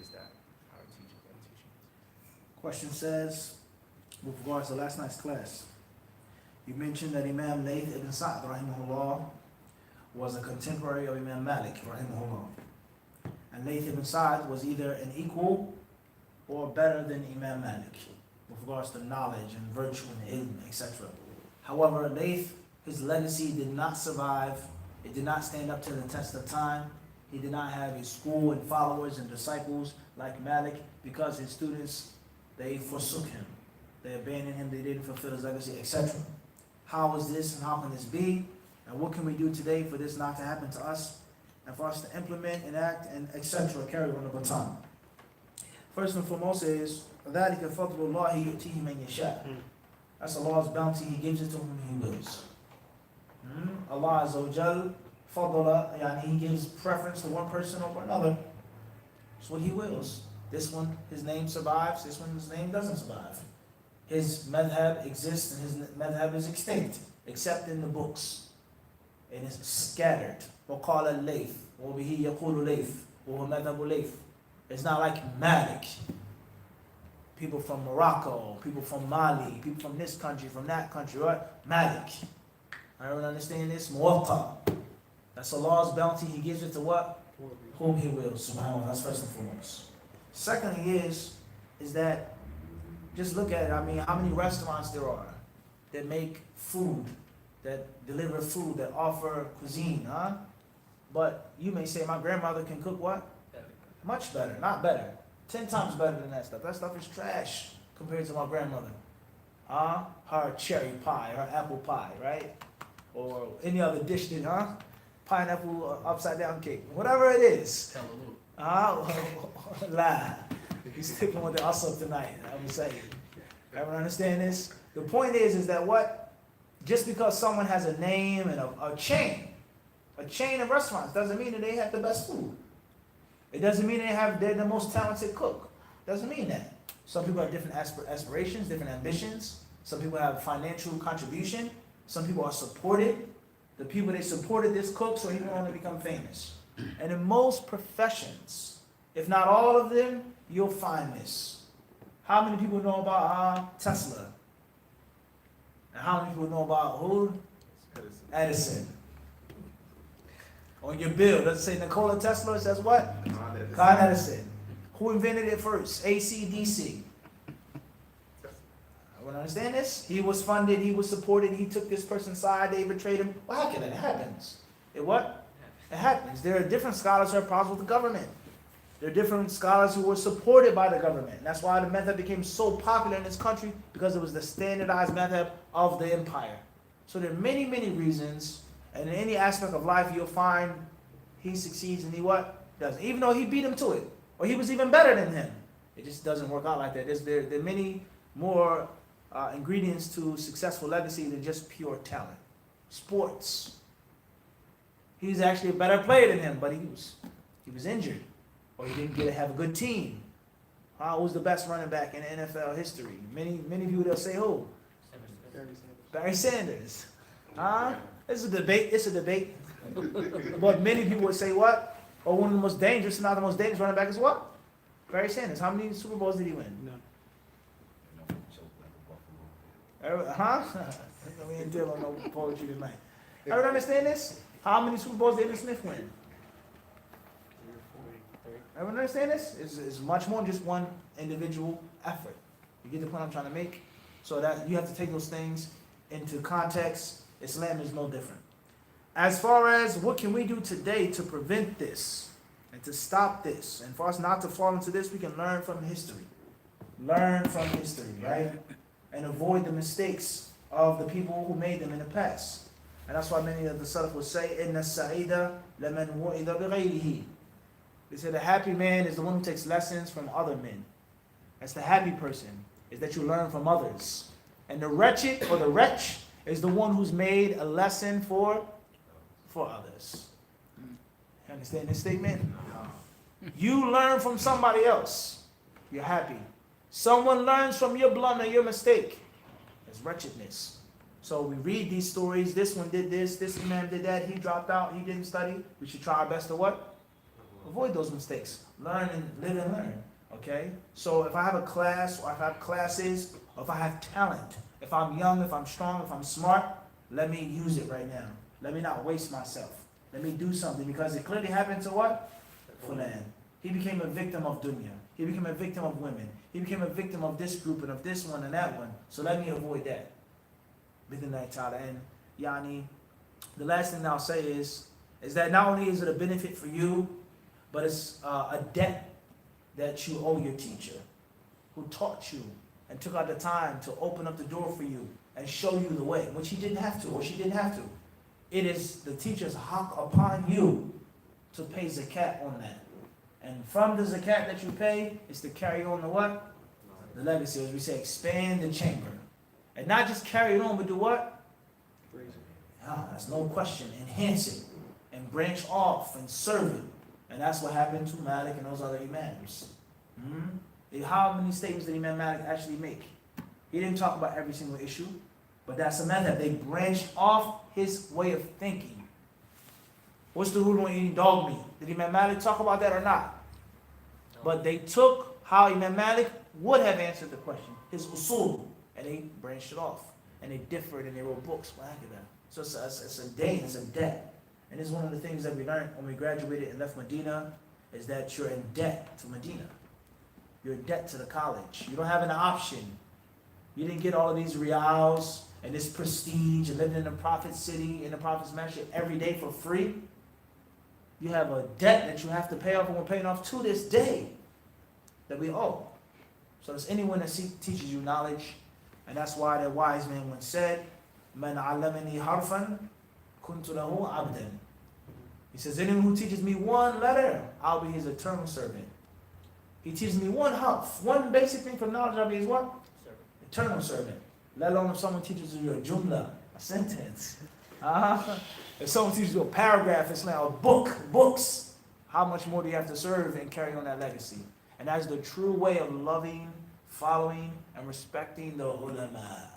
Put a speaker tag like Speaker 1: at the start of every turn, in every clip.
Speaker 1: is that? Our teachers and teachings.
Speaker 2: Question says, with regards to last night's class, you mentioned that Imam Layth ibn Sa'd rahimahullah was a contemporary of Imam Malik rahimahullah. And Layth ibn Sa'd was either an equal or better than Imam Malik with regards to knowledge and virtue and ilm, etc. However, Layth, his legacy did not survive. It did not stand up to the test of time. He did not have a school and followers and disciples like Malik because his students, they forsook him. They abandoned him, they didn't fulfill his legacy, etc. How is this and how can this be? And what can we do today for this not to happen to us? And for us to implement, enact, and etc. carry on the baton. First and foremost is, ذَلِكَ فَضْلُ اللَّهِ يُؤْتِيهِ مَنْ يَشَاءُ. That's Allah's bounty, He gives it to whom He wills. Allah Azza wa Jal, fadla, yani He gives preference to one person over another. It's what He wills. This one, his name survives, this one, his name doesn't survive. His madhab exists and his madhab is extinct, except in the books. It is scattered. وَقَالَ اللَّيْثِ وَبِهِ يَقُولُ لَيْث وَهُوَ مَذْهَبُ لَيْث. It's not like Malik. People from Morocco, people from Mali, people from this country, from that country, right? Malik. Everyone understand this? Muwatta. That's Allah's bounty. He gives it to what? Whom He wills. Subhanallah. That's first and foremost. Secondly is that, just look at it. I mean, how many restaurants there are that make food, that deliver food, that offer cuisine, huh? But you may say, my grandmother can cook what? Much better, not better. 10 times better than that stuff. That stuff is trash compared to my grandmother. Her cherry pie, her apple pie, right? Or any other dish did, pineapple upside down cake. Whatever it is. Lie. He's sticking with the asab tonight, I would say. Everyone understand this? The point is that what? Just because someone has a name and a chain of restaurants doesn't mean that they have the best food. It doesn't mean they're the most talented cook. Doesn't mean that. Some people have different aspirations, different ambitions. Some people have financial contribution. Some people are supported. The people they supported this cook so he can only become famous. And in most professions, if not all of them, you'll find this. How many people know about Tesla? And how many people know about who? Edison. On your bill, does it say Nikola Tesla? It says what? Con Edison. Who invented it first? AC/DC. Everyone understand this? He was funded, he was supported, he took this person's side, they betrayed him. Well, how can it happens? It what? It happens. There are different scholars who have problems with the government. There are different scholars who were supported by the government. And that's why the method became so popular in this country, because it was the standardized method of the empire. So there are many, many reasons, and in any aspect of life you'll find he succeeds and he what? Doesn't. Even though he beat him to it, or he was even better than him. It just doesn't work out like that. There are many more ingredients to successful legacy than just pure talent. Sports. He's actually a better player than him, but he was injured. Or he didn't have a good team. Who's the best running back in NFL history? Many people they'll say who? Barry Sanders. It's a debate. It's a debate. But many people would say what? Or one of the most dangerous, not the most dangerous running back is what? Barry Sanders. How many Super Bowls did he win?
Speaker 3: None.
Speaker 2: We ain't dealing no poetry tonight. Everyone understand this? How many Super Bowls did David Smith win? Everyone understand this? It's much more than just one individual effort. You get the point I'm trying to make? So that you have to take those things into context. Islam is no different. As far as what can we do today to prevent this and to stop this, and for us not to fall into this, we can learn from history. Learn from history, right? And avoid the mistakes of the people who made them in the past. And that's why many of the Salaf would say, إِنَّ السَّعِيدَ لَمَنْ وُعِدَ بِغَيْرِهِ. They say the happy man is the one who takes lessons from other men. That's the happy person, is that you learn from others. And the wretched or the wretch is the one who's made a lesson for others. You understand this statement? You learn from somebody else. You're happy. Someone learns from your blunder, your mistake. It's wretchedness. So we read these stories. This one did this man did that. He dropped out. He didn't study. We should try our best to what? avoid those mistakes. Learn and live and learn. Okay? So if I have a class, or if I have classes, or if I have talent, if I'm young, if I'm strong, if I'm smart, let me use it right now. Let me not waste myself. Let me do something, because it clearly happened to what? Fulan. He became a victim of dunya. He became a victim of women. He became a victim of this group and of this one and that one. So let me avoid that. Bidnai ta'ala. And yani, the last thing I'll say is that not only is it a benefit for you, but it's a debt that you owe your teacher, who taught you and took out the time to open up the door for you and show you the way, which he didn't have to, or she didn't have to. It is the teacher's haqq upon you to pay zakat on that. And from the zakat that you pay, is to carry on the what? The legacy, as we say, expand the chamber. And not just carry it on, but do what? That's no question. Enhance it. And branch off and serve it. And that's what happened to Malik and those other imams. How many statements did Imam Malik actually make? He didn't talk about every single issue, but that's a method. They branched off his way of thinking. What's the rule on eating dog meat? Did Imam Malik talk about that or not? But they took how Imam Malik would have answered the question, his usul, and they branched it off. And they differed and they wrote books. So it's a day, it's a debt. And this is one of the things that we learned when we graduated and left Medina, is that you're in debt to Medina. You're in debt to the college. You don't have an option. You didn't get all of these rials and this prestige and living in the Prophet's city, in the Prophet's masjid every day for free. You have a debt that you have to pay off, and we're paying off to this day that we owe. So there's anyone that teaches you knowledge, and that's why the wise man once said, "Man allamani harfan, kuntu lahu abdan." He says, anyone who teaches me one letter, I'll be his eternal servant. He teaches me one harf, one basic thing from knowledge, I'll be his what? Eternal servant. Let alone if someone teaches you a jumla, a sentence. If someone teaches you a paragraph, it's like a book, books. How much more do you have to serve and carry on that legacy? And that's the true way of loving, following, and respecting the ulama.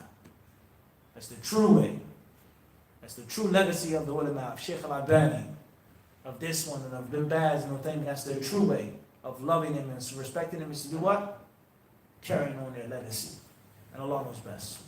Speaker 2: That's the true way. That's the true legacy of the ulama, of Sheikh al-Albani, of this one, and of Bin Baz, and thing. That's the true way of loving them and respecting them, is to do what? Carrying on their legacy. And Allah knows best.